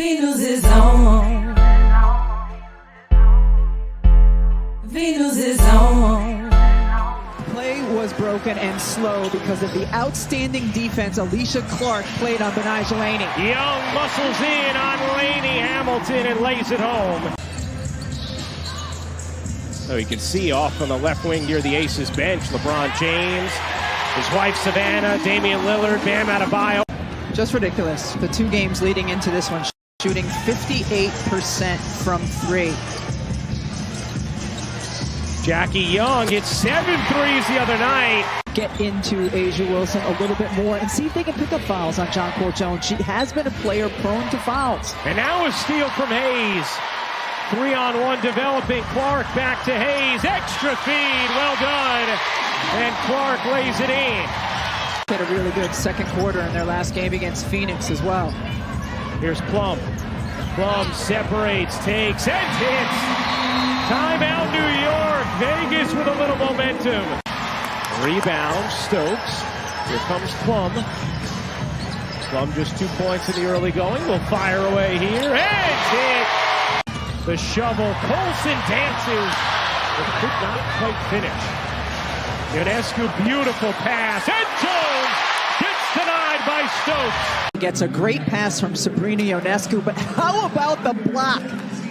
Venus is on. Venus is on. Play was broken and slow because of the outstanding defense Alicia Clark played on Betnijah Laney. Young muscles in on Laney Hamilton and lays it home. So you can see off on the left wing near the Aces bench, LeBron James, his wife Savannah, Damian Lillard, Bam Adebayo. Just ridiculous. The 2 games leading into this one, shooting 58% from 3. Jackie Young hit 7 threes the other night. Get into A'ja Wilson a little bit more and see if they can pick up fouls on Jonquel Jones. She has been a player prone to fouls. And now a steal from Hayes. 3-on-1 developing. Clark back to Hayes. Extra feed. Well done. And Clark lays it in. Had a really good second quarter in their last game against Phoenix as well. Here's Plum. Plum separates, takes, and hits. Timeout, New York. Vegas with a little momentum. Rebound, Stokes. Here comes Plum. Plum just 2 points in the early going. Will fire away here. And hit. The shovel. Colson dances, but could not quite finish. Ionescu, beautiful pass. And Jones gets denied by Stokes. Gets a great pass from Sabrina Ionescu, but how about the block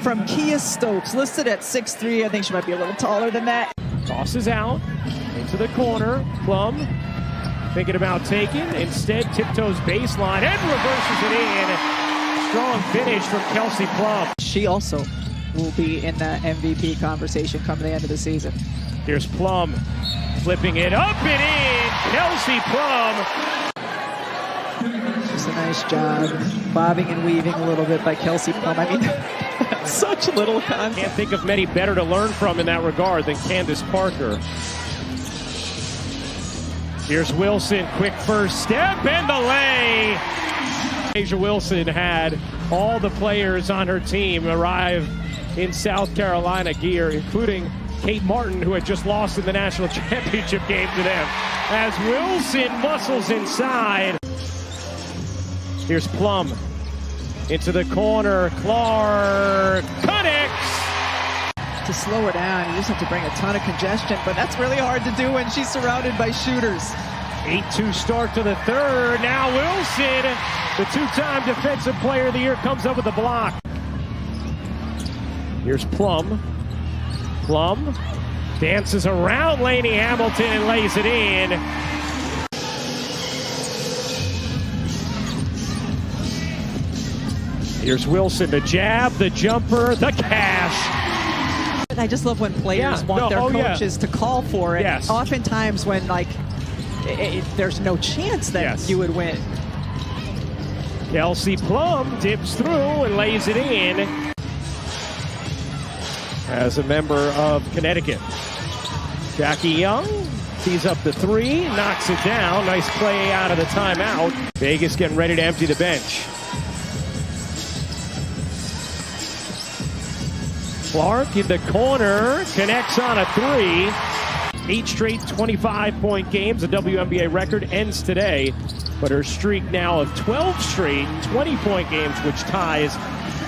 from Kia Stokes, listed at 6'3". I think she might be a little taller than that. Tosses out into the corner. Plum thinking about taking. Instead, tiptoes baseline and reverses it in. Strong finish from Kelsey Plum. She also will be in the MVP conversation come the end of the season. Here's Plum flipping it up and in. Kelsey Plum. Just a nice job bobbing and weaving a little bit by Kelsey Plum. I mean, such little contact. Can't think of many better to learn from in that regard than Candace Parker. Here's Wilson, quick first step and the lay. A'ja Wilson had all the players on her team arrive in South Carolina gear, including Kate Martin, who had just lost in the national championship game to them. As Wilson muscles inside. Here's Plum into the corner. Clark connects. To slow her down, you just have to bring a ton of congestion, but that's really hard to do when she's surrounded by shooters. 8-2 start to the third. Now Wilson, the 2-time Defensive Player of the Year, comes up with a block. Here's Plum. Plum dances around Laney Hamilton and lays it in. Here's Wilson, the jab, the jumper, the cash. I just love when players want their coaches to call for it. Yes. Oftentimes when there's no chance that you would win. Kelsey Plum dips through and lays it in. As a member of Connecticut. Jackie Young tees up the 3, knocks it down. Nice play out of the timeout. Vegas getting ready to empty the bench. Clark in the corner, connects on a 3. 8 straight 25-point games, a WNBA record, ends today. But her streak now of 12 straight 20-point games, which ties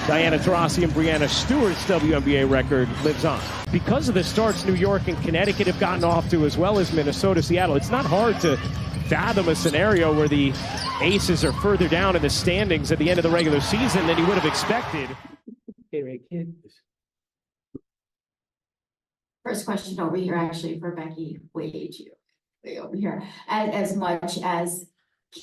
Diana Taurasi and Breanna Stewart's WNBA record, lives on. Because of the starts New York and Connecticut have gotten off to, as well as Minnesota, Seattle, it's not hard to fathom a scenario where the Aces are further down in the standings at the end of the regular season than you would have expected. First question over here, actually, for Becky, way over here. As much as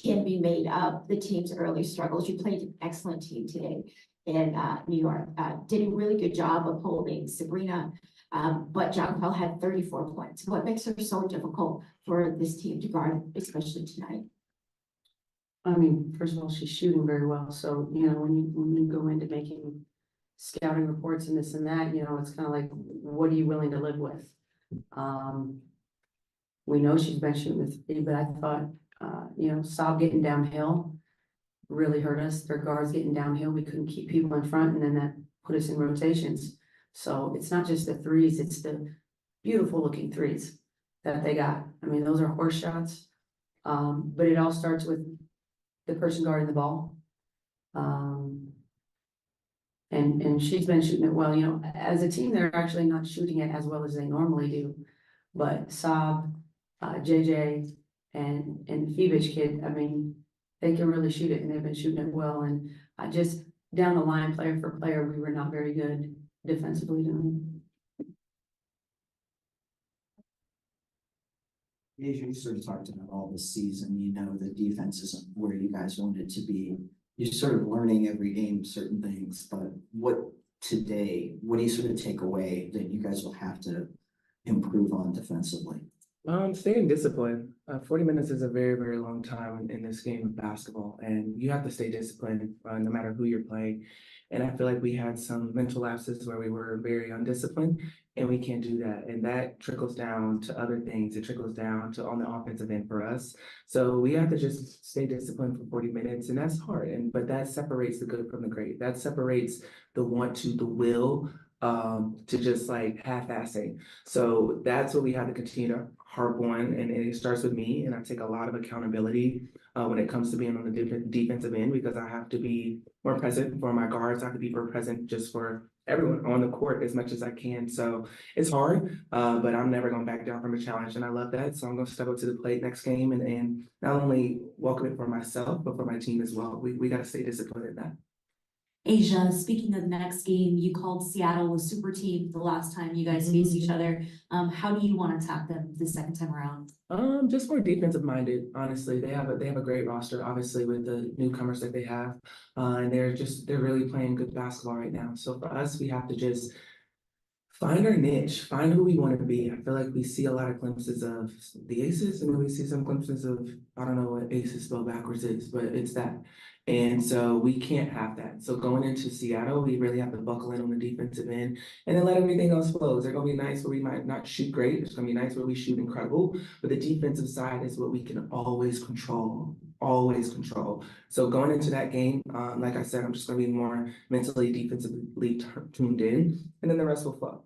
can be made of the team's early struggles, you played an excellent team today in New York. Did a really good job of holding Sabrina, but Jonquel had 34 points. What makes her so difficult for this team to guard, especially tonight? I mean, first of all, she's shooting very well. So, you know, when you go into making scouting reports and this and that, you know, it's kind of like, what are you willing to live with? We know she's been shooting with 3, but I thought, you know, Saab getting downhill really hurt us. Their guards getting downhill. We couldn't keep people in front, and then that put us in rotations. So it's not just the 3s, it's the beautiful looking 3s that they got. I mean, those are horse shots. But it all starts with the person guarding the ball. And she's been shooting it well, you know, as a team, they're actually not shooting it as well as they normally do. But Saab, JJ and Fevich kid, I mean, they can really shoot it and they've been shooting it well. And I just, down the line, player for player, we were not very good defensively doing. You sort of talked about all this season, you know, the defense isn't where you guys want it to be. You're sort of learning every game certain things, but what do you sort of take away that you guys will have to improve on defensively? Staying disciplined. 40 minutes is a very, very long time in this game of basketball, and you have to stay disciplined no matter who you're playing. And I feel like we had some mental lapses where we were very undisciplined, and we can't do that. And that trickles down to other things. It trickles down to on the offensive end for us. So we have to just stay disciplined for 40 minutes, and that's hard. But that separates the good from the great. That separates the want to, the will, to just like half-assing. So that's what we have to continue to harp on, and it starts with me, and I take a lot of accountability when it comes to being on the defensive end, because I have to be more present for my guards. I have to be more present just for everyone on the court as much as I can. So it's hard, but I'm never going to back down from a challenge, and I love that. So I'm going to step up to the plate next game and not only welcome it for myself, but for my team as well. We got to stay disciplined in that. Asia, speaking of the next game, you called Seattle a super team the last time you guys faced each other. How do you want to attack them the second time around? Just more defensive minded, honestly. They have a great roster, obviously, with the newcomers that they have. And they're really playing good basketball right now. So for us, we have to just find our niche, find who we want to be. I feel like we see a lot of glimpses of the Aces, and then we see some glimpses of, I don't know what Aces spelled backwards is, but it's that. And so we can't have that. So going into Seattle, we really have to buckle in on the defensive end and then let everything else flow. They're going to be nice where we might not shoot great. It's going to be nice where we shoot incredible. But the defensive side is what we can always control. Always control. So going into that game, like I said, I'm just going to be more mentally, defensively tuned in, and then the rest will flow.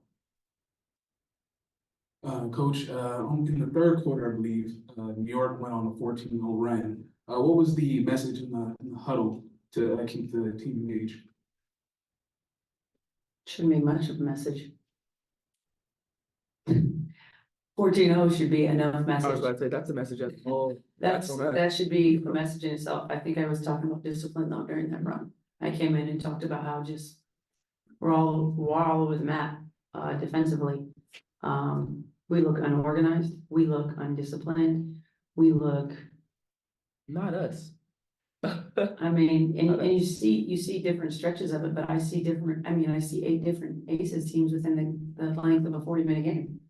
Coach, in the third quarter, I believe, New York went on a 14-0 run. What was the message in the huddle to keep the team engaged? Shouldn't be much of a message. 14-0 should be enough I was message. about to say, that's a message as well. That should be a message in itself. I think I was talking about discipline though during that run. I came in and talked about how just we're all over the map defensively. We look unorganized, we look undisciplined, we look. Not us. I mean, and you see different stretches of it, but I see 8 different Aces teams within the length of a 40-minute game.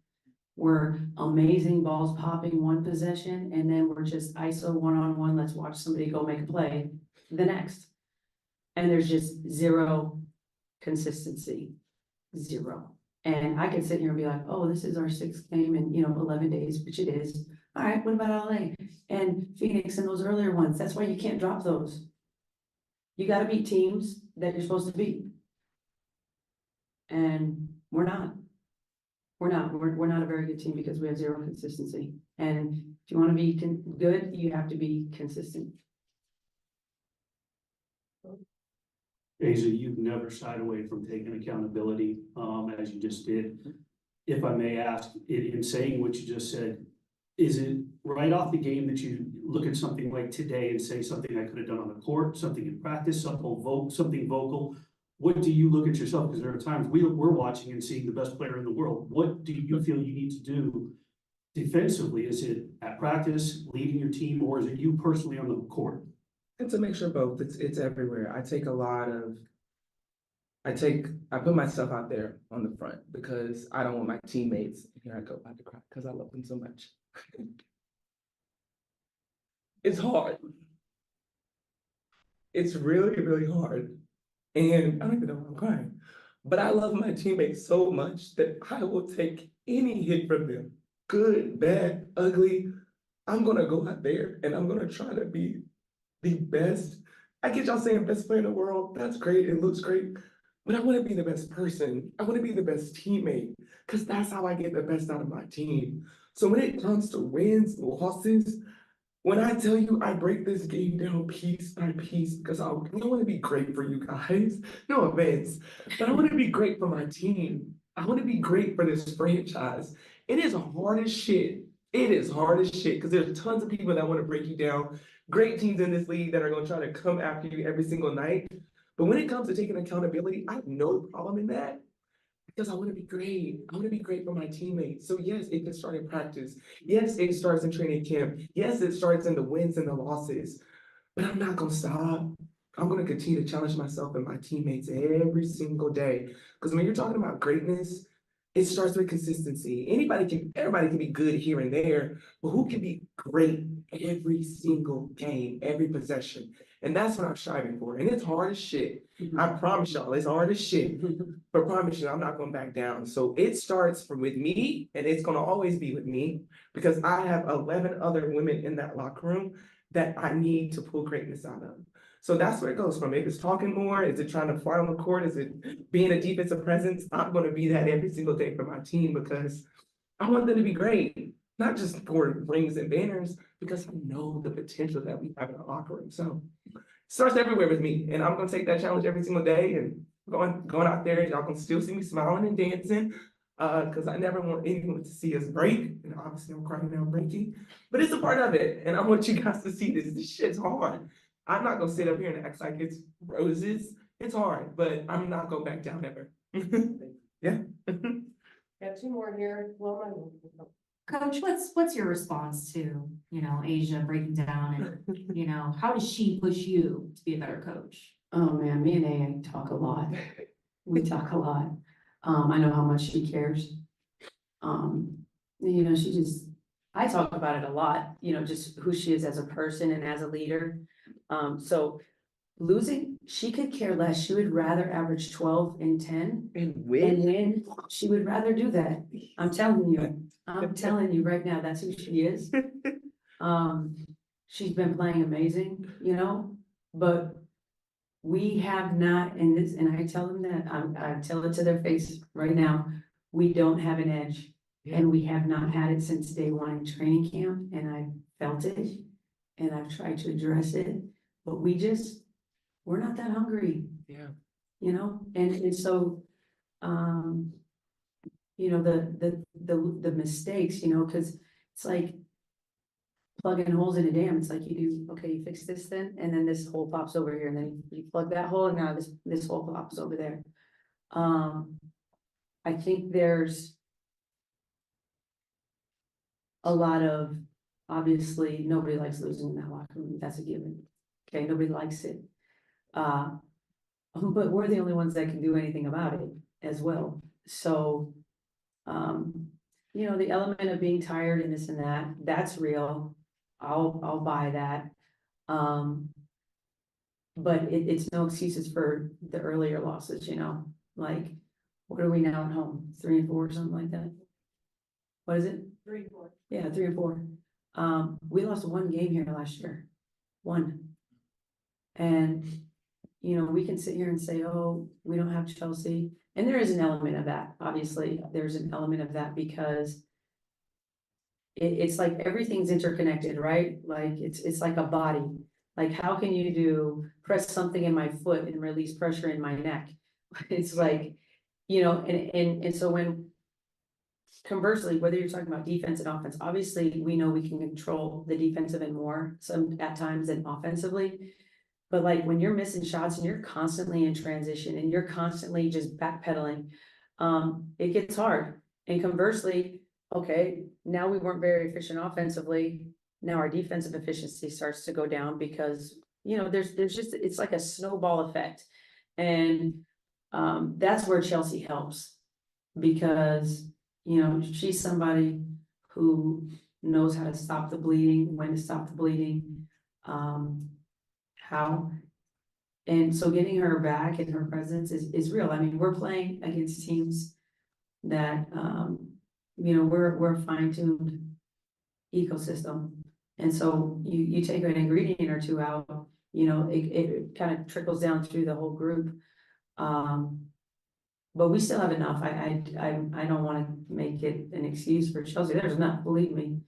We're amazing balls popping one possession, and then we're just ISO one-on-one, let's watch somebody go make a play the next. And there's just zero consistency, zero. And I could sit here and be like, oh, this is our 6th game in, 11 days, which it is. All right, what about LA and Phoenix and those earlier ones? That's why you can't drop those. You got to beat teams that you're supposed to beat. And we're not. We're not a very good team because we have zero consistency. And if you want to be good, you have to be consistent. Asia, you've never shied away from taking accountability, as you just did. If I may ask, in saying what you just said, is it right off the game that you look at something like today and say something I could have done on the court, something in practice, something vocal? What do you look at yourself? Because there are times we're watching and seeing the best player in the world. What do you feel you need to do defensively? Is it at practice, leading your team, or is it you personally on the court? It's a mixture of both. It's everywhere. I put myself out there on the front because I don't want my teammates, here I go about to cry because I love them so much. It's hard. It's really, really hard. And I don't even know why I'm crying. But I love my teammates so much that I will take any hit from them. Good, bad, ugly. I'm gonna go out there and I'm gonna try to be the best. I get y'all saying best player in the world. That's great. It looks great. But I want to be the best person. I want to be the best teammate because that's how I get the best out of my team. So when it comes to wins, losses, When I tell you I break this game down piece by piece, because I want to be great for you guys, no offense, but I want to be great for my team. I want to be great for this franchise. It is hard as shit. It is hard as shit because there's tons of people that want to break you down. Great teams in this league that are going to try to come after you every single night. But when it comes to taking accountability, I have no problem in that. Because I want to be great. I want to be great for my teammates. So yes, it can start in practice. Yes, it starts in training camp. Yes, it starts in the wins and the losses. But I'm not gonna stop. I'm gonna continue to challenge myself and my teammates every single day. Because when you're talking about greatness, it starts with consistency. Everybody can be good here and there, but who can be great every single game, every possession? And that's what I'm striving for. And it's hard as shit. I promise y'all, it's hard as shit. But promise you, I'm not going back down. So it starts with me, and it's going to always be with me because I have 11 other women in that locker room that I need to pull greatness out of. So that's where it goes from. If it's talking more, is it trying to fight on the court? Is it being a defensive presence? I'm going to be that every single day for my team because I want them to be great, not just for rings and banners, because I know the potential that we have in our locker room. So it starts everywhere with me, and I'm going to take that challenge every single day and going out there. Y'all can still see me smiling and dancing because I never want anyone to see us break. And obviously, I'm crying now breaking, but it's a part of it, and I want you guys to see this. This shit's hard. I'm not gonna sit up here and act like it's roses. It's hard, but I'm not going back down ever. Yeah. Got two more here. Coach, what's your response to, Asia breaking down and, how does she push you to be a better coach? Oh, man, me and A talk a lot. We talk a lot. I know how much she cares. I talk about it a lot, just who she is as a person and as a leader. So losing, she could care less. She would rather average 12 and 10 And and win. She would rather do that. I'm telling you right now, that's who she is. She's been playing amazing, but we have not in this, and I tell them that, I tell it to their face right now, we don't have an edge. And we have not had it since day one in training camp, and I felt it, and I've tried to address it, but we're not that hungry. Yeah. And so, the mistakes, because it's like plugging holes in a dam. It's like you do, okay, you fix this then, and then this hole pops over here, and then you plug that hole, and now this hole pops over there. I think there's a lot of, obviously, nobody likes losing in that locker room. That's a given. Okay, nobody likes it. But we're the only ones that can do anything about it as well. So, the element of being tired and this and that, that's real. I'll buy that. But it's no excuses for the earlier losses, like, what are we now at home? 3 and 4 or something like that? What is it? 3 and 4. Yeah, 3 and 4. We lost one game here last year. One. And, we can sit here and say, oh, we don't have Chelsea. And there is an element of that. Obviously, there's an element of that because it's like everything's interconnected, right? Like it's like a body. Like, how can you press something in my foot and release pressure in my neck? It's like, and so when, conversely, whether you're talking about defense and offense, obviously we know we can control the defensive and more some at times than offensively. But like when you're missing shots and you're constantly in transition and you're constantly just backpedaling, it gets hard. And conversely, okay, now we weren't very efficient offensively. Now our defensive efficiency starts to go down because, there's just, it's like a snowball effect. And that's where Chelsea helps because, she's somebody who knows how to stop the bleeding, when to stop the bleeding, how. And so getting her back and her presence is real. I mean, we're playing against teams that, we're a fine-tuned ecosystem. And so you take an ingredient or two out, it kind of trickles down through the whole group. But we still have enough. I don't want to make it an excuse for Chelsea. There's enough, believe me.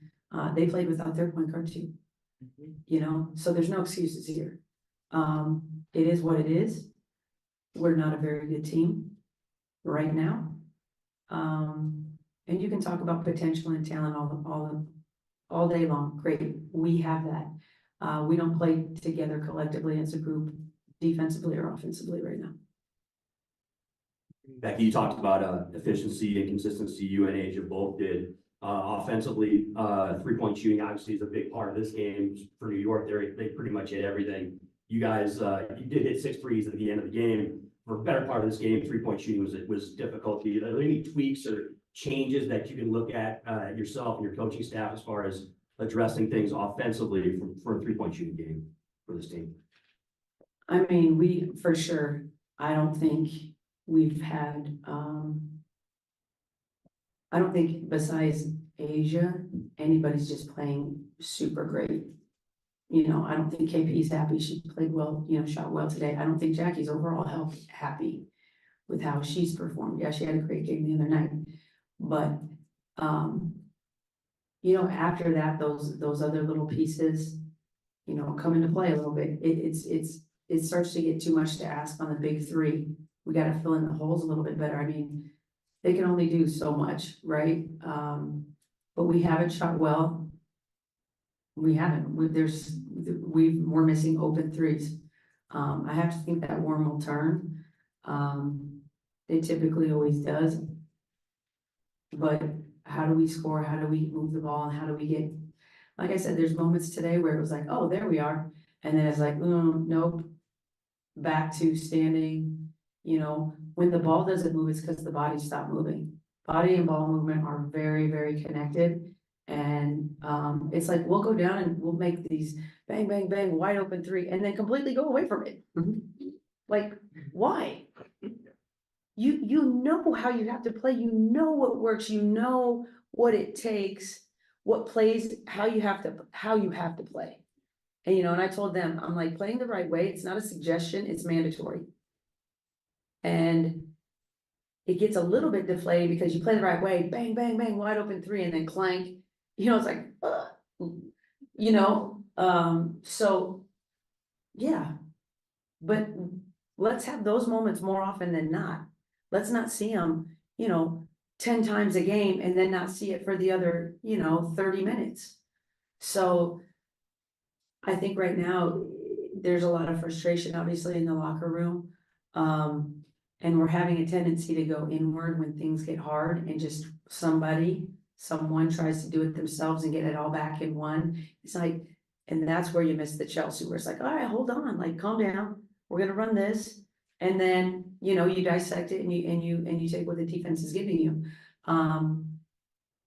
They played without their point guard too. You know, so there's no excuses here. It is what it is. We're not a very good team right now. And you can talk about potential and talent all day long. Great, we have that. We don't play together collectively as a group, defensively or offensively right now. Becky, you talked about efficiency and consistency. You and Asia both did. Offensively, 3-point shooting obviously is a big part of this game for New York. They pretty much hit everything. You guys, you did hit 6 threes at the end of the game. For a better part of this game, 3-point shooting was difficulty. Are there any tweaks or changes that you can look at yourself and your coaching staff as far as addressing things offensively for a 3-point shooting game for this team? I mean, we, for sure, I don't think we've had, I don't think besides Asia, anybody's just playing super great. You know, I don't think KP's happy. She played well, you know, shot well today. I don't think Jackie's overall happy with how she's performed. Yeah, she had a great game the other night. But, you know, after that, those other little pieces, you know, come into play a little bit. It starts to get too much to ask on the big three. We got to fill in the holes a little bit better. I mean, they can only do so much, right? But we haven't shot well. We haven't. We're missing open threes. I have to think that Warren will turn. It typically always does. But how do we score? How do we move the ball? And how do we get, like I said, there's moments today where it was like, oh, there we are. And then it's like, nope. Back to standing, you know, when the ball doesn't move, it's because the body stopped moving. Body and ball movement are very, very connected. And it's like, we'll go down and we'll make these bang, bang, bang, wide open three, and then completely go away from it. Like, why? You know how you have to play, you know what works, you know what it takes, what plays, how you have to play. And, you know, and I told them, I'm like, playing the right way, it's not a suggestion, it's mandatory. And it gets a little bit deflated because you play the right way, bang, bang, bang, wide open three, and then clank, you know, it's like, you know, so, yeah. But let's have those moments more often than not. Let's not see them, you know, 10 times a game and then not see it for the other, you know, 30 minutes. So I think right now there's a lot of frustration, obviously, in the locker room. And we're having a tendency to go inward when things get hard and just someone tries to do it themselves and get it all back in one. It's like, and that's where you miss the Chelsea, where it's like, all right, hold on, like, calm down. We're gonna run this. And then, you know, you dissect it and you take what the defense is giving you.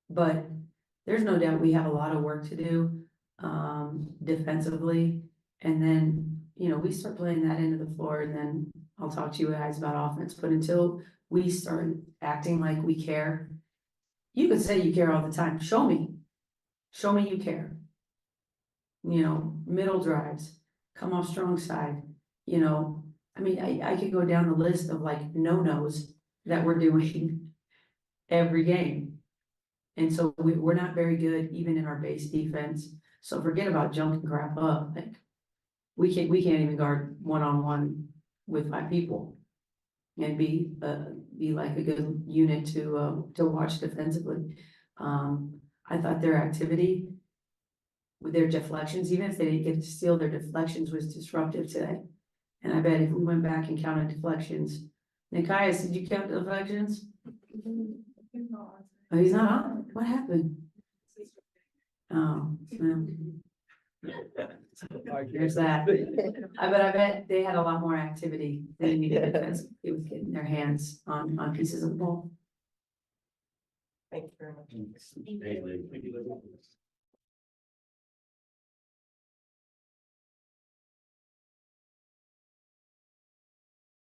But there's no doubt we have a lot of work to do defensively. And then, you know, we start playing that into the floor, and then I'll talk to you guys about offense. But until we start acting like we care, you could say you care all the time. Show me you care. You know, middle drives, come off strong side, you know. I mean, I could go down the list of like no-nos that we're doing every game. And so we're not very good even in our base defense. So forget about jumping crap up. Like we can't even guard one-on-one with 5 people and be like a good unit to watch defensively. I thought their activity with their deflections, even if they didn't get to steal, their deflections was disruptive today. And I bet if we went back and counted deflections, Nikias, did you count deflections? Oh, he's not on? What happened? Oh, there's that. I bet they had a lot more activity than needed because it was getting their hands on pieces of the ball. Thank you very much. Thank you.